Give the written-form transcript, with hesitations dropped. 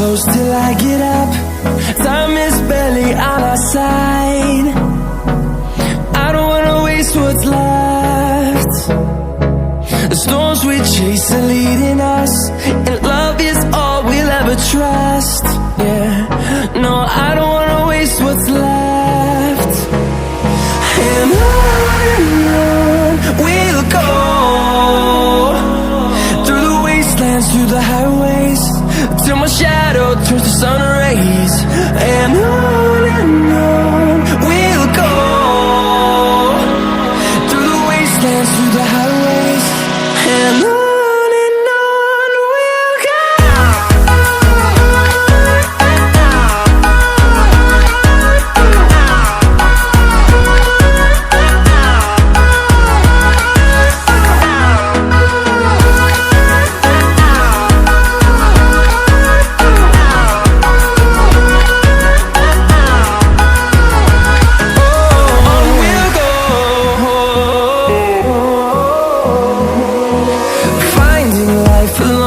close till I get up. Time is barely on our side. I don't wanna waste what's left. The storms we chase are leading us, and love is all we'll ever trust. Yeah, no, I don't wanna waste what's left. And on we'll go, through the wastelands, through the highways, till my shadow turns to sun rays. And on we'll go, through the wastelands, through the highways, and on we'll go. Finding life alone